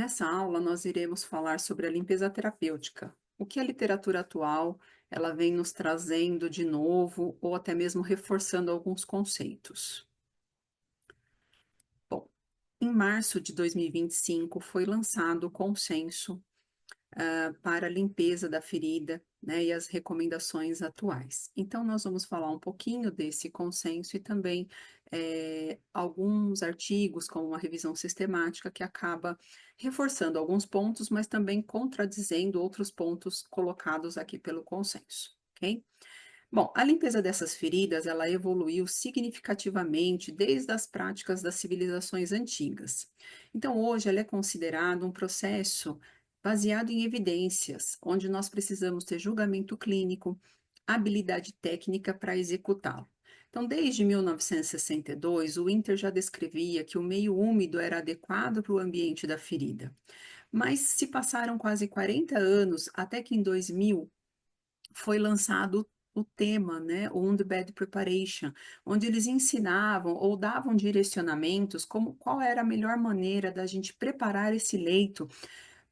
Nessa aula, nós iremos falar sobre a limpeza terapêutica. O que a literatura atual ela vem nos trazendo de novo ou até mesmo reforçando alguns conceitos. Bom, em março de 2025 foi lançado o consenso para a limpeza da ferida, né, e as recomendações atuais. Então, nós vamos falar um pouquinho desse consenso e também alguns artigos, como uma revisão sistemática, que acaba reforçando alguns pontos, mas também contradizendo outros pontos colocados aqui pelo consenso, ok? Bom, a limpeza dessas feridas, ela evoluiu significativamente desde as práticas das civilizações antigas. Então, hoje, ela é considerada um processo baseado em evidências, onde nós precisamos ter julgamento clínico, habilidade técnica para executá-lo. Então, desde 1962, o Winter já descrevia que o meio úmido era adequado para o ambiente da ferida. Mas se passaram quase 40 anos até que em 2000 foi lançado o tema, né, o Wound Bed Preparation, onde eles ensinavam ou davam direcionamentos como qual era a melhor maneira da gente preparar esse leito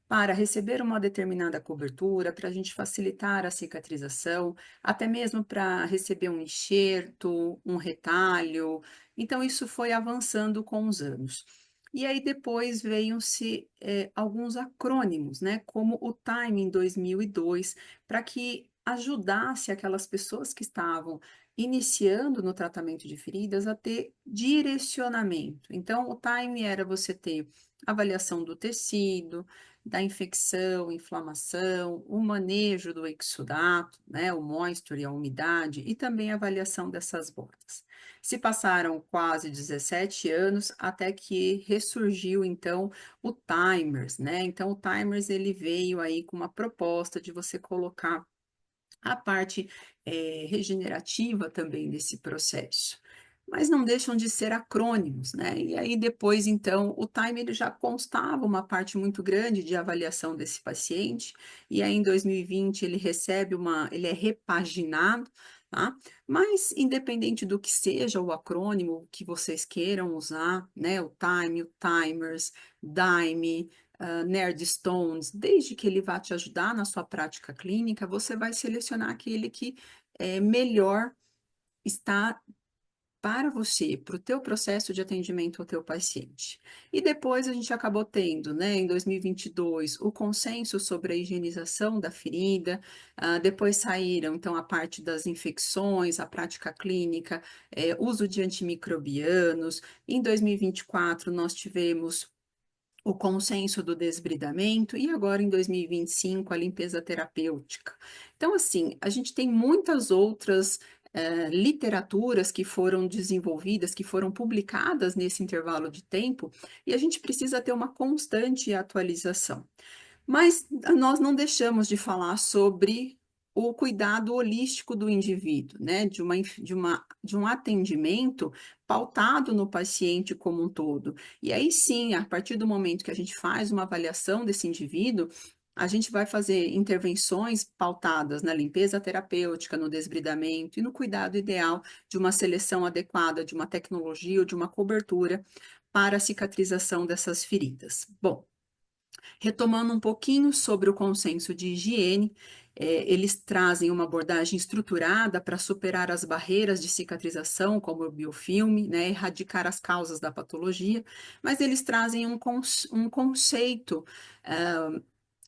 para receber uma determinada cobertura, para a gente facilitar a cicatrização, até mesmo para receber um enxerto, um retalho. Então, isso foi avançando com os anos. E aí depois veio-se alguns acrônimos, né, como o Time em 2002, para que ajudasse aquelas pessoas que estavam iniciando no tratamento de feridas a ter direcionamento. Então, o Time era você ter avaliação do tecido, da infecção, inflamação, o manejo do exudato, né, o moisture, a umidade e também a avaliação dessas bordas. Se passaram quase 17 anos até que ressurgiu então o Timers, né? Então o Timers ele veio aí com uma proposta de você colocar a parte regenerativa também desse processo. Mas não deixam de ser acrônimos, né? E aí depois, então, o time ele já constava uma parte muito grande de avaliação desse paciente, e aí em 2020 ele recebe ele é repaginado, tá? Mas independente do que seja o acrônimo que vocês queiram usar, né? O time, o timers, DIME, Nerd Stones, desde que ele vá te ajudar na sua prática clínica, você vai selecionar aquele que melhor está para você, para o teu processo de atendimento ao teu paciente. E depois a gente acabou tendo, né, em 2022, o consenso sobre a higienização da ferida, depois saíram, então, a parte das infecções, a prática clínica, uso de antimicrobianos. Em 2024, nós tivemos o consenso do desbridamento e agora em 2025 a limpeza terapêutica. Então, assim, a gente tem muitas outras literaturas que foram desenvolvidas, que foram publicadas nesse intervalo de tempo, e a gente precisa ter uma constante atualização. Mas nós não deixamos de falar sobre o cuidado holístico do indivíduo, né? De um atendimento pautado no paciente como um todo. E aí sim, a partir do momento que a gente faz uma avaliação desse indivíduo, a gente vai fazer intervenções pautadas na limpeza terapêutica, no desbridamento e no cuidado ideal de uma seleção adequada, de uma tecnologia ou de uma cobertura para a cicatrização dessas feridas. Bom, retomando um pouquinho sobre o consenso de higiene, eles trazem uma abordagem estruturada para superar as barreiras de cicatrização, como o biofilme, né, erradicar as causas da patologia, mas eles trazem um conceito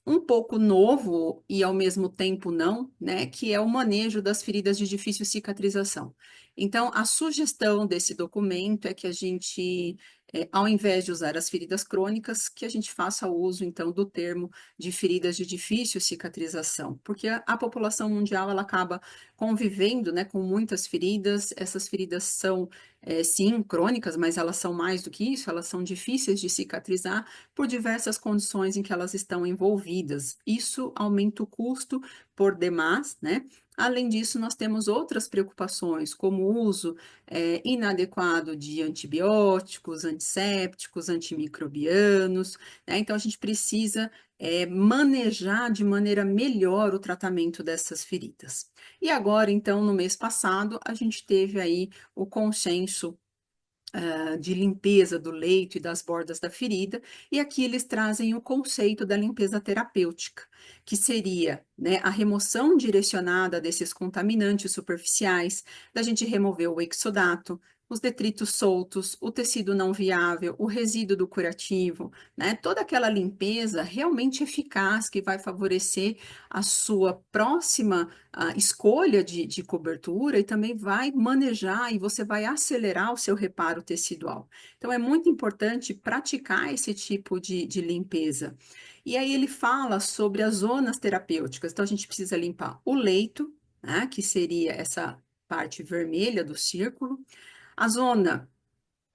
um pouco novo e ao mesmo tempo não, né, que é o manejo das feridas de difícil cicatrização. Então, a sugestão desse documento é que a gente, ao invés de usar as feridas crônicas, que a gente faça uso, então, do termo de feridas de difícil cicatrização, porque a população mundial, ela acaba convivendo, né, com muitas feridas, essas feridas são, sim, crônicas, mas elas são mais do que isso, elas são difíceis de cicatrizar, por diversas condições em que elas estão envolvidas. Isso aumenta o custo por demais, né? Além disso, nós temos outras preocupações, como o uso inadequado de antibióticos, antissépticos, antimicrobianos, né? Então, a gente precisa manejar de maneira melhor o tratamento dessas feridas. E agora, então, no mês passado, a gente teve aí o consenso de limpeza do leito e das bordas da ferida, e aqui eles trazem o conceito da limpeza terapêutica, que seria, né, a remoção direcionada desses contaminantes superficiais, da gente remover o exudato, os detritos soltos, o tecido não viável, o resíduo do curativo, né, toda aquela limpeza realmente eficaz que vai favorecer a sua próxima escolha de cobertura e também vai manejar e você vai acelerar o seu reparo tecidual. Então, é muito importante praticar esse tipo de limpeza. E aí ele fala sobre as zonas terapêuticas. Então, a gente precisa limpar o leito, né, que seria essa parte vermelha do círculo, a zona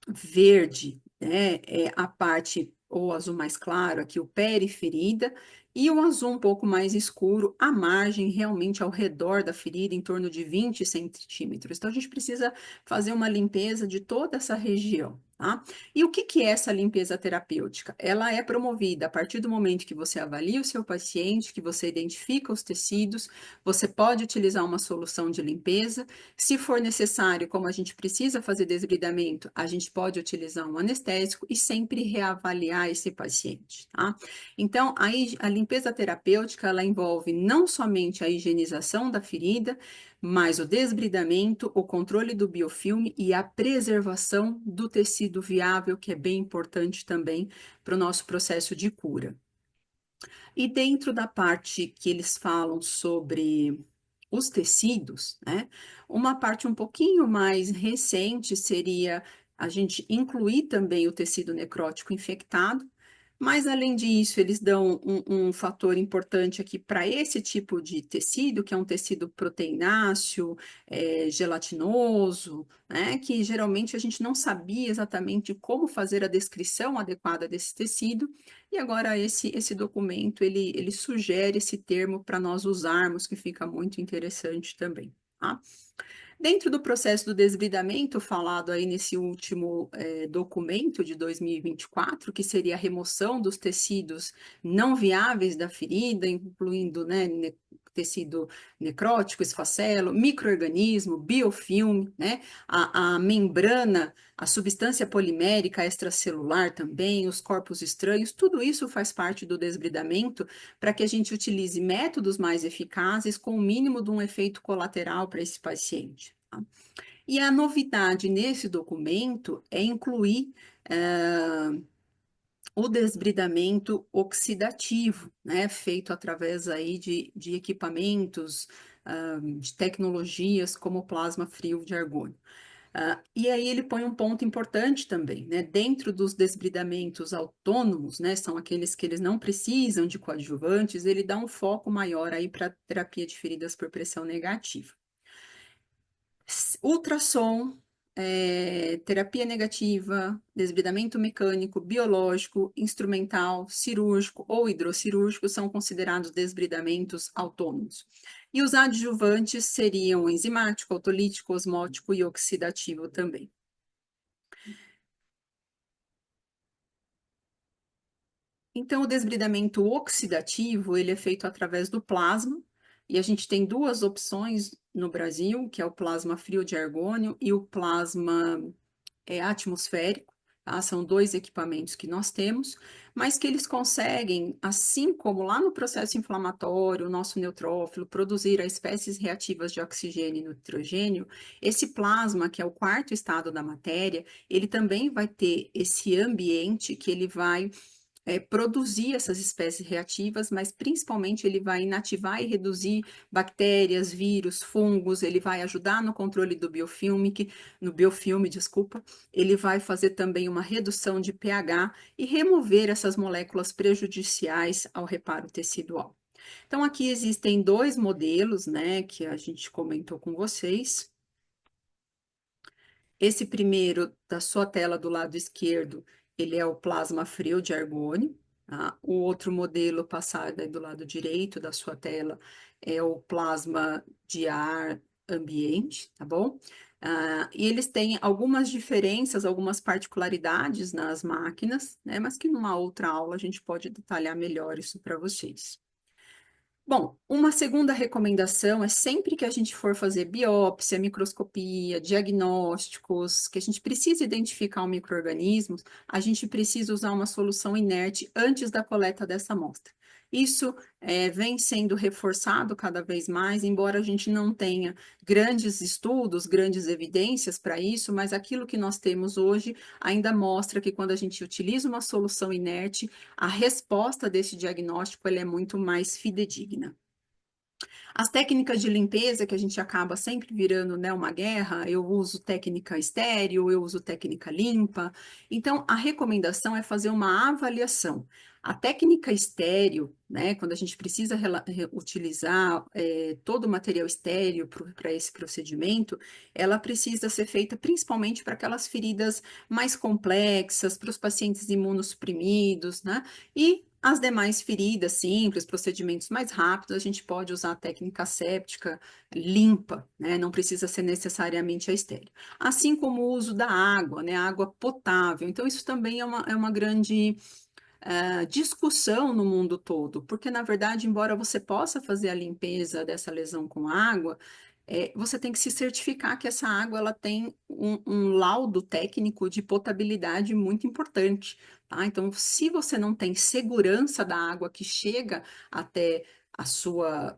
verde, né, é a parte ou azul mais claro, aqui o periferida, e o azul um pouco mais escuro, a margem realmente ao redor da ferida, em torno de 20 centímetros. Então, a gente precisa fazer uma limpeza de toda essa região, tá? E o que que é essa limpeza terapêutica? Ela é promovida a partir do momento que você avalia o seu paciente, que você identifica os tecidos, você pode utilizar uma solução de limpeza. Se for necessário, como a gente precisa fazer desbridamento, a gente pode utilizar um anestésico e sempre reavaliar esse paciente, tá? Então, a limpeza terapêutica, ela envolve não somente a higienização da ferida, mas o desbridamento, o controle do biofilme e a preservação do tecido viável, que é bem importante também para o nosso processo de cura. E dentro da parte que eles falam sobre os tecidos, né? Uma parte um pouquinho mais recente seria a gente incluir também o tecido necrótico infectado, mas além disso, eles dão um fator importante aqui para esse tipo de tecido, que é um tecido proteináceo, gelatinoso, né? Que geralmente a gente não sabia exatamente como fazer a descrição adequada desse tecido, e agora esse documento ele sugere esse termo para nós usarmos, que fica muito interessante também, tá? Dentro do processo do desbridamento, falado aí nesse último documento de 2024, que seria a remoção dos tecidos não viáveis da ferida, incluindo, né, tecido necrótico, esfacelo, micro-organismo, biofilme, né, a membrana, a substância polimérica extracelular também, os corpos estranhos, tudo isso faz parte do desbridamento para que a gente utilize métodos mais eficazes com o mínimo de um efeito colateral para esse paciente. Tá? E a novidade nesse documento é incluir o desbridamento oxidativo, né, feito através aí de equipamentos, de tecnologias como o plasma frio de argônio. E aí ele põe um ponto importante também, né? Dentro dos desbridamentos autônomos, né? São aqueles que eles não precisam de coadjuvantes, ele dá um foco maior aí para terapia de feridas por pressão negativa. Ultrassom, terapia negativa, desbridamento mecânico, biológico, instrumental, cirúrgico ou hidrocirúrgico são considerados desbridamentos autônomos. E os adjuvantes seriam enzimático, autolítico, osmótico e oxidativo também. Então, o desbridamento oxidativo, ele é feito através do plasma, e a gente tem duas opções no Brasil, que é o plasma frio de argônio e o plasma atmosférico, tá? São dois equipamentos que nós temos, mas que eles conseguem, assim como lá no processo inflamatório, o nosso neutrófilo, produzir as espécies reativas de oxigênio e nitrogênio, esse plasma, que é o quarto estado da matéria, ele também vai ter esse ambiente que ele vai produzir essas espécies reativas, mas principalmente ele vai inativar e reduzir bactérias, vírus, fungos, ele vai ajudar no controle do biofilme, no biofilme, desculpa, ele vai fazer também uma redução de pH e remover essas moléculas prejudiciais ao reparo tecidual. Então, aqui existem dois modelos, né, que a gente comentou com vocês. Esse primeiro da sua tela do lado esquerdo, ele é o plasma frio de argônio, tá? O outro modelo passado aí do lado direito da sua tela é o plasma de ar ambiente, tá bom? E eles têm algumas diferenças, algumas particularidades nas máquinas, né? Mas que numa outra aula a gente pode detalhar melhor isso para vocês. Bom, uma segunda recomendação é sempre que a gente for fazer biópsia, microscopia, diagnósticos, que a gente precisa identificar um micro-organismo, a gente precisa usar uma solução inerte antes da coleta dessa amostra. Isso vem sendo reforçado cada vez mais, embora a gente não tenha grandes estudos, grandes evidências para isso, mas aquilo que nós temos hoje ainda mostra que quando a gente utiliza uma solução inerte, a resposta desse diagnóstico ela é muito mais fidedigna. As técnicas de limpeza, que a gente acaba sempre virando, né, uma guerra, eu uso técnica estéreo, eu uso técnica limpa. Então, a recomendação é fazer uma avaliação. A técnica estéreo, né, quando a gente precisa utilizar todo o material estéreo para esse procedimento, ela precisa ser feita principalmente para aquelas feridas mais complexas, para os pacientes imunossuprimidos, né? E as demais feridas simples, procedimentos mais rápidos, a gente pode usar a técnica séptica limpa, né? Não precisa ser necessariamente a estéreo. Assim como o uso da água, né? Água potável. Então, isso também é uma grande discussão no mundo todo, porque na verdade, embora você possa fazer a limpeza dessa lesão com água, você tem que se certificar que essa água ela tem um laudo técnico de potabilidade muito importante, tá? Então, se você não tem segurança da água que chega até a sua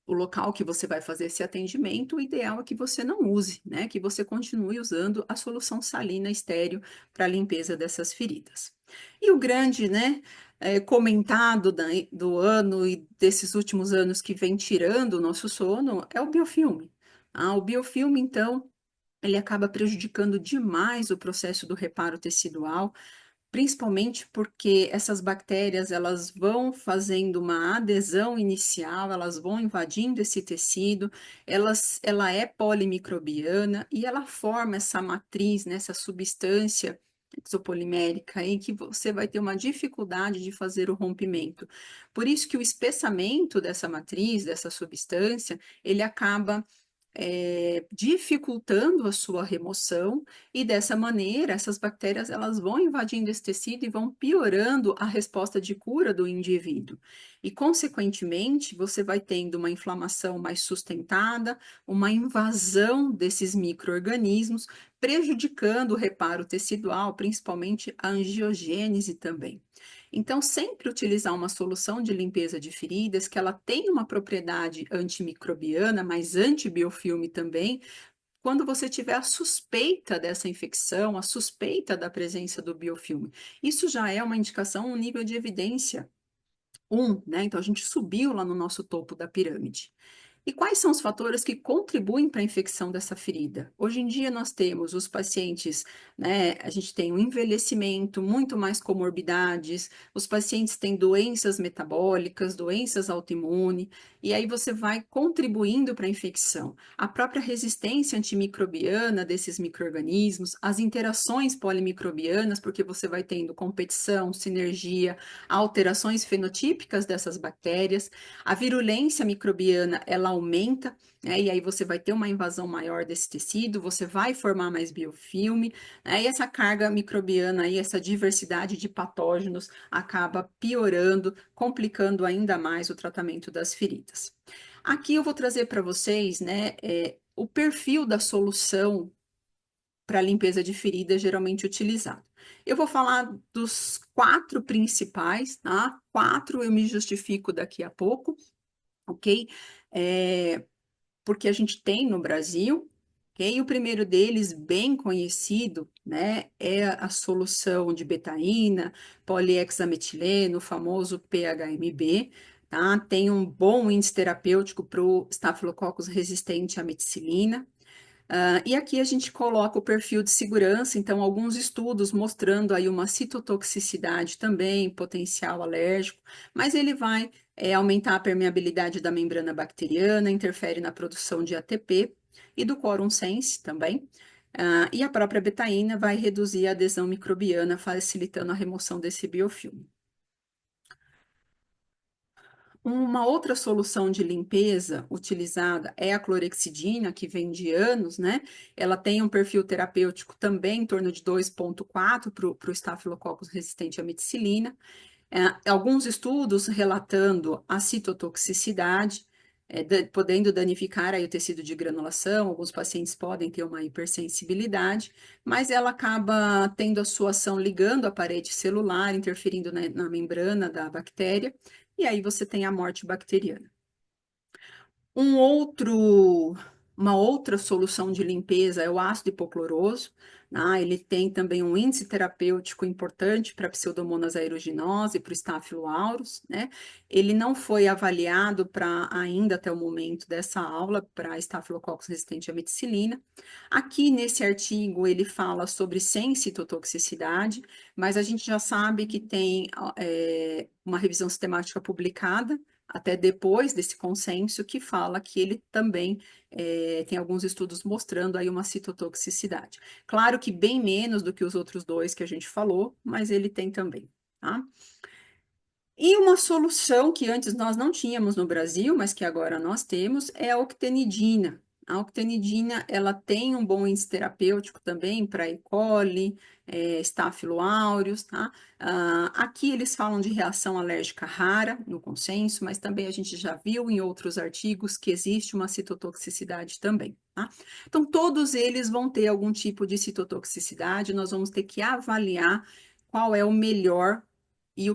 o local que você vai fazer esse atendimento, o ideal é que você não use, né? Que você continue usando a solução salina estéreo para a limpeza dessas feridas. E o grande, né, comentado do ano e desses últimos anos que vem tirando o nosso sono é o biofilme. O biofilme, então, ele acaba prejudicando demais o processo do reparo tecidual, principalmente porque essas bactérias elas vão fazendo uma adesão inicial, elas vão invadindo esse tecido, ela é polimicrobiana e ela forma essa matriz, né, essa substância exopolimérica aí que você vai ter uma dificuldade de fazer o rompimento. Por isso que o espessamento dessa matriz, dessa substância, ele acaba dificultando a sua remoção e dessa maneira essas bactérias elas vão invadindo esse tecido e vão piorando a resposta de cura do indivíduo. E consequentemente, você vai tendo uma inflamação mais sustentada, uma invasão desses micro-organismos, prejudicando o reparo tecidual, principalmente a angiogênese também. Então, sempre utilizar uma solução de limpeza de feridas que ela tem uma propriedade antimicrobiana, mas antibiofilme também, quando você tiver a suspeita dessa infecção, a suspeita da presença do biofilme. Isso já é uma indicação, um nível de evidência 1, né? Então, a gente subiu lá no nosso topo da pirâmide. E quais são os fatores que contribuem para a infecção dessa ferida? Hoje em dia nós temos os pacientes, né? A gente tem um envelhecimento, muito mais comorbidades, os pacientes têm doenças metabólicas, doenças autoimunes, e aí você vai contribuindo para a infecção. A própria resistência antimicrobiana desses micro-organismos, as interações polimicrobianas, porque você vai tendo competição, sinergia, alterações fenotípicas dessas bactérias, a virulência microbiana, ela aumenta, né, e aí você vai ter uma invasão maior desse tecido, você vai formar mais biofilme, né, e essa carga microbiana aí, essa diversidade de patógenos acaba piorando, complicando ainda mais o tratamento das feridas. Aqui eu vou trazer para vocês, né, o perfil da solução para limpeza de feridas geralmente utilizado. Eu vou falar dos 4 principais, tá? 4 eu me justifico daqui a pouco, ok? Porque a gente tem no Brasil, ok? O primeiro deles, bem conhecido, né, é a solução de betaína, poliexametileno, o famoso PHMB, tá? Tem um bom índice terapêutico para o estafilococcus resistente à meticilina. E aqui a gente coloca o perfil de segurança, então alguns estudos mostrando aí uma citotoxicidade também, potencial alérgico, mas ele vai aumentar a permeabilidade da membrana bacteriana, interfere na produção de ATP e do quorum sense também. E a própria betaína vai reduzir a adesão microbiana, facilitando a remoção desse biofilme. Uma outra solução de limpeza utilizada é a clorexidina, que vem de anos, né? Ela tem um perfil terapêutico também em torno de 2,4 para o estafilococcus resistente à meticilina. Alguns estudos relatando a citotoxicidade, podendo danificar aí o tecido de granulação, alguns pacientes podem ter uma hipersensibilidade, mas ela acaba tendo a sua ação ligando a parede celular, interferindo na membrana da bactéria, e aí você tem a morte bacteriana. Uma outra solução de limpeza é o ácido hipocloroso, né? Ele tem também um índice terapêutico importante para a Pseudomonas aeruginosa e para o Staphylo aureus, né? Ele não foi avaliado para ainda até o momento dessa aula para Staphylococcus resistente à meticilina. Aqui nesse artigo ele fala sobre sem citotoxicidade, mas a gente já sabe que tem uma revisão sistemática publicada até depois desse consenso, que fala que ele também tem alguns estudos mostrando aí uma citotoxicidade. Claro que bem menos do que os outros dois que a gente falou, mas ele tem também, tá? E uma solução que antes nós não tínhamos no Brasil, mas que agora nós temos, é a octenidina. A octenidina, ela tem um bom índice terapêutico também para E. coli, Staphylo aureus, tá? Aqui eles falam de reação alérgica rara no consenso, mas também a gente já viu em outros artigos que existe uma citotoxicidade também, tá? Então, todos eles vão ter algum tipo de citotoxicidade, nós vamos ter que avaliar qual é o melhor e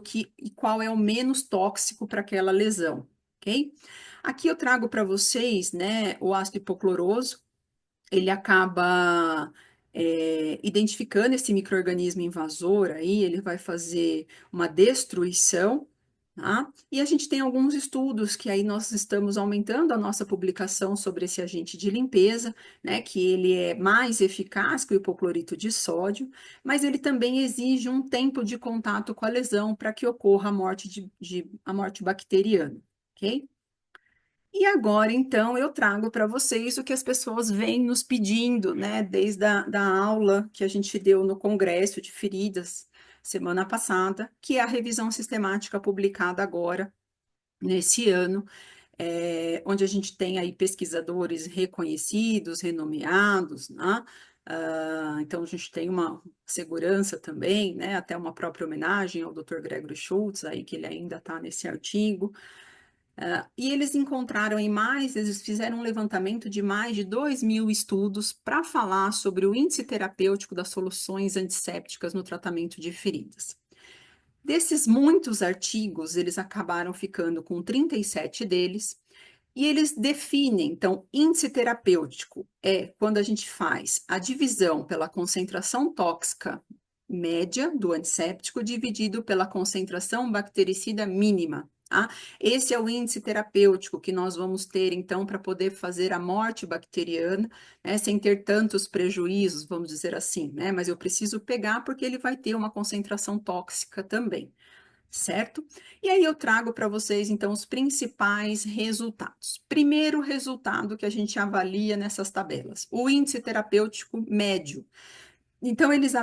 qual é o menos tóxico para aquela lesão, ok? Aqui eu trago para vocês, né, o ácido hipocloroso, ele acaba identificando esse micro-organismo invasor aí, ele vai fazer uma destruição, tá? E a gente tem alguns estudos que aí nós estamos aumentando a nossa publicação sobre esse agente de limpeza, né, que ele é mais eficaz que o hipoclorito de sódio, mas ele também exige um tempo de contato com a lesão para que ocorra a morte, a morte bacteriana, ok? E agora, então, eu trago para vocês o que as pessoas vêm nos pedindo, né, desde da aula que a gente deu no Congresso de Feridas semana passada, que é a revisão sistemática publicada agora, nesse ano, onde a gente tem aí pesquisadores reconhecidos, renomeados, né? Então, a gente tem uma segurança também, né, até uma própria homenagem ao Dr. Gregory Schultz, aí, que ele ainda está nesse artigo. E eles encontraram eles fizeram um levantamento de mais de 2.000 estudos para falar sobre o índice terapêutico das soluções antissépticas no tratamento de feridas. Desses muitos artigos, eles acabaram ficando com 37 deles, e eles definem, então, índice terapêutico é quando a gente faz a divisão pela concentração tóxica média do antisséptico dividido pela concentração bactericida mínima. Tá? Esse é o índice terapêutico que nós vamos ter, então, para poder fazer a morte bacteriana, né, sem ter tantos prejuízos, vamos dizer assim, né? Mas eu preciso pegar porque ele vai ter uma concentração tóxica também, certo? E aí eu trago para vocês, então, os principais resultados. Primeiro resultado que a gente avalia nessas tabelas, o índice terapêutico médio. Então, eles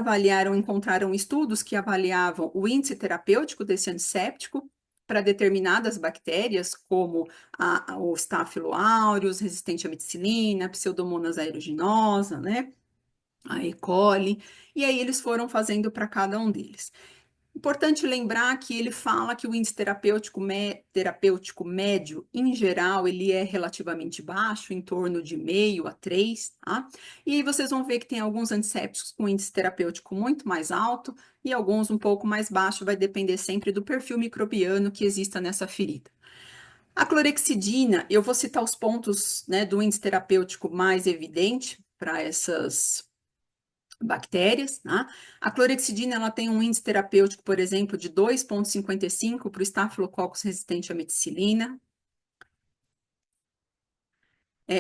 encontraram estudos que avaliavam o índice terapêutico desse antisséptico para determinadas bactérias, como o Staphylo aureus, resistente à meticilina, Pseudomonas aeruginosa, né? A E. coli, e aí eles foram fazendo para cada um deles. Importante lembrar que ele fala que o índice terapêutico médio, em geral, ele é relativamente baixo, em torno de 0,5 a 3, tá? E aí vocês vão ver que tem alguns antissépticos com índice terapêutico muito mais alto e alguns um pouco mais baixo, vai depender sempre do perfil microbiano que exista nessa ferida. A clorexidina, eu vou citar os pontos, né, do índice terapêutico mais evidente para essas bactérias, né? A clorexidina, ela tem um índice terapêutico, por exemplo, de 2,55 para o Staphylococcus resistente à meticilina.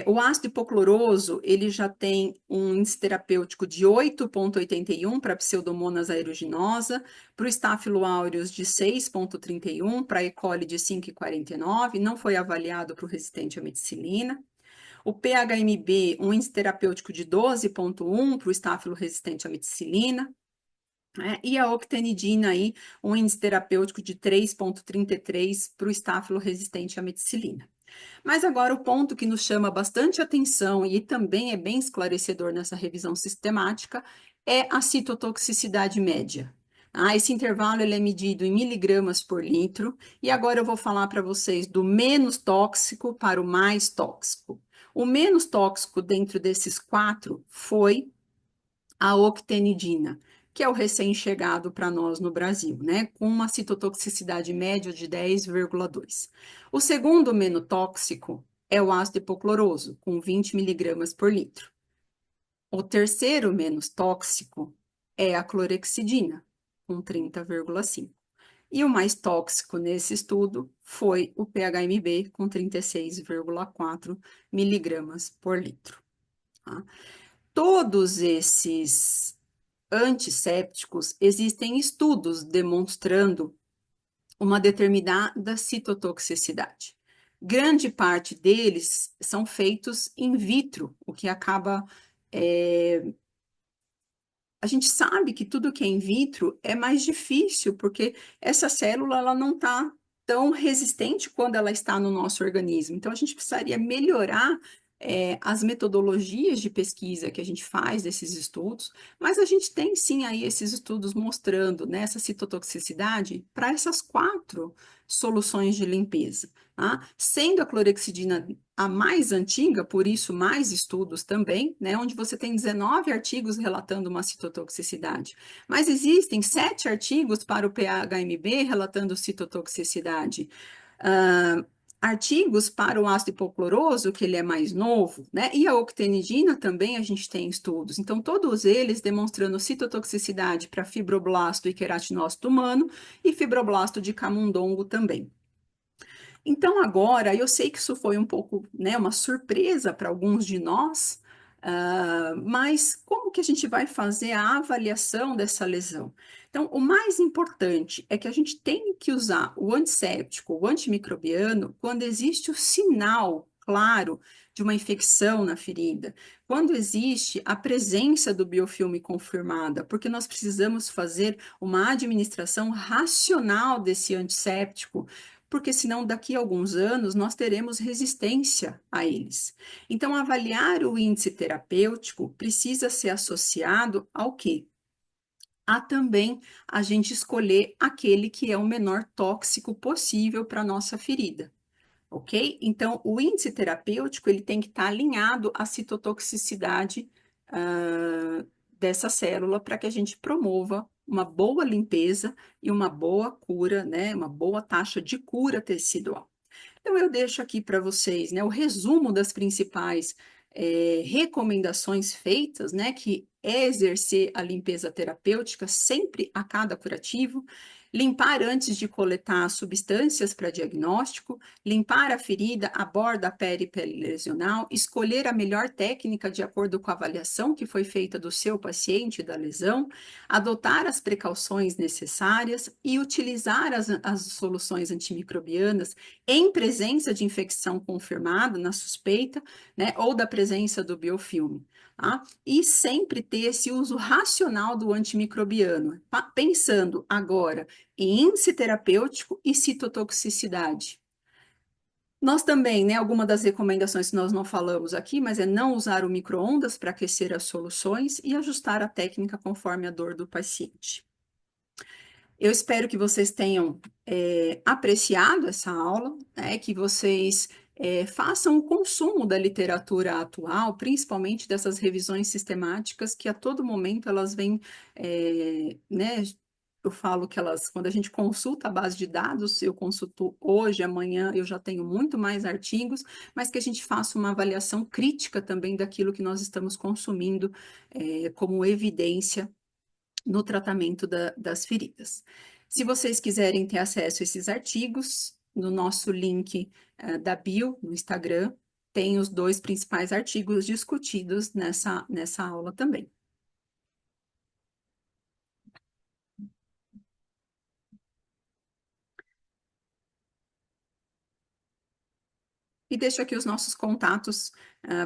O ácido hipocloroso, ele já tem um índice terapêutico de 8,81 para a Pseudomonas aeruginosa, para o Staphylo aureus de 6,31, para a E. coli de 5,49, não foi avaliado para o resistente à meticilina. O PHMB, um índice terapêutico de 12,1 para o estáfilo resistente à meticilina, né? E a octenidina aí, um índice terapêutico de 3,33 para o estáfilo resistente à meticilina. Mas agora o ponto que nos chama bastante atenção e também é bem esclarecedor nessa revisão sistemática é a citotoxicidade média. Esse intervalo ele é medido em miligramas por litro, e agora eu vou falar para vocês do menos tóxico para o mais tóxico. O menos tóxico dentro desses quatro foi a octenidina, que é o recém-chegado para nós no Brasil, né? Com uma citotoxicidade média de 10,2. O segundo menos tóxico é o ácido hipocloroso, com 20 miligramas por litro. O terceiro menos tóxico é a clorexidina, com 30,5. E o mais tóxico nesse estudo foi o PHMB, com 36,4 miligramas por litro. Tá? Todos esses antissépticos, existem estudos demonstrando uma determinada citotoxicidade. Grande parte deles são feitos in vitro, o que acaba a gente sabe que tudo que é in vitro é mais difícil, porque essa célula ela não está tão resistente quando ela está no nosso organismo. Então, a gente precisaria melhorar as metodologias de pesquisa que a gente faz desses estudos, mas a gente tem sim aí esses estudos mostrando, né, essa citotoxicidade para essas quatro soluções de limpeza. Tá? Sendo a clorexidina a mais antiga, por isso mais estudos também, né, onde você tem 19 artigos relatando uma citotoxicidade. Mas existem 7 artigos para o PHMB relatando citotoxicidade. Uh, artigos para o ácido hipocloroso, que ele é mais novo, né? E a octenidina também a gente tem estudos. Então, todos eles demonstrando citotoxicidade para fibroblasto e queratinócito humano e fibroblasto de camundongo também. Então, agora, eu sei que isso foi um pouco, né, uma surpresa para alguns de nós, mas como que a gente vai fazer a avaliação dessa lesão? Então, o mais importante é que a gente tem que usar o antisséptico, o antimicrobiano, quando existe o sinal claro de uma infecção na ferida, quando existe a presença do biofilme confirmada, porque nós precisamos fazer uma administração racional desse antisséptico, porque senão daqui a alguns anos nós teremos resistência a eles. Então, avaliar o índice terapêutico precisa ser associado ao quê? A também a gente escolher aquele que é o menor tóxico possível para a nossa ferida, ok? Então, o índice terapêutico ele tem que estar alinhado à citotoxicidade dessa célula para que a gente promova uma boa limpeza e uma boa cura, né? Uma boa taxa de cura tecidual. Então, eu deixo aqui para vocês, né, o resumo das principais recomendações feitas, né, que é exercer a limpeza terapêutica sempre a cada curativo, limpar antes de coletar substâncias para diagnóstico, limpar a ferida à borda, a pele lesional, escolher a melhor técnica de acordo com a avaliação que foi feita do seu paciente da lesão, adotar as precauções necessárias e utilizar as soluções antimicrobianas em presença de infecção confirmada na suspeita, né, ou da presença do biofilme. Tá? E sempre ter esse uso racional do antimicrobiano, pensando agora em índice terapêutico e citotoxicidade. Nós também, né, alguma das recomendações que nós não falamos aqui, mas é não usar o micro-ondas para aquecer as soluções e ajustar a técnica conforme a dor do paciente. Eu espero que vocês tenham apreciado essa aula, né, que vocês façam o consumo da literatura atual, principalmente dessas revisões sistemáticas que a todo momento elas vêm, né, eu falo que elas, quando a gente consulta a base de dados, eu consulto hoje, amanhã eu já tenho muito mais artigos, mas que a gente faça uma avaliação crítica também daquilo que nós estamos consumindo como evidência no tratamento das feridas. Se vocês quiserem ter acesso a esses artigos, no nosso link da bio, no Instagram, tem os 2 principais artigos discutidos nessa aula também. E deixo aqui os nossos contatos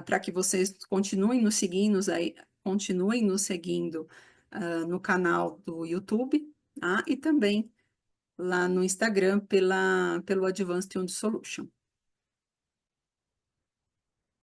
para que vocês continuem nos seguindo no canal do YouTube, tá? E também lá no Instagram pelo Advanced Wound Solution.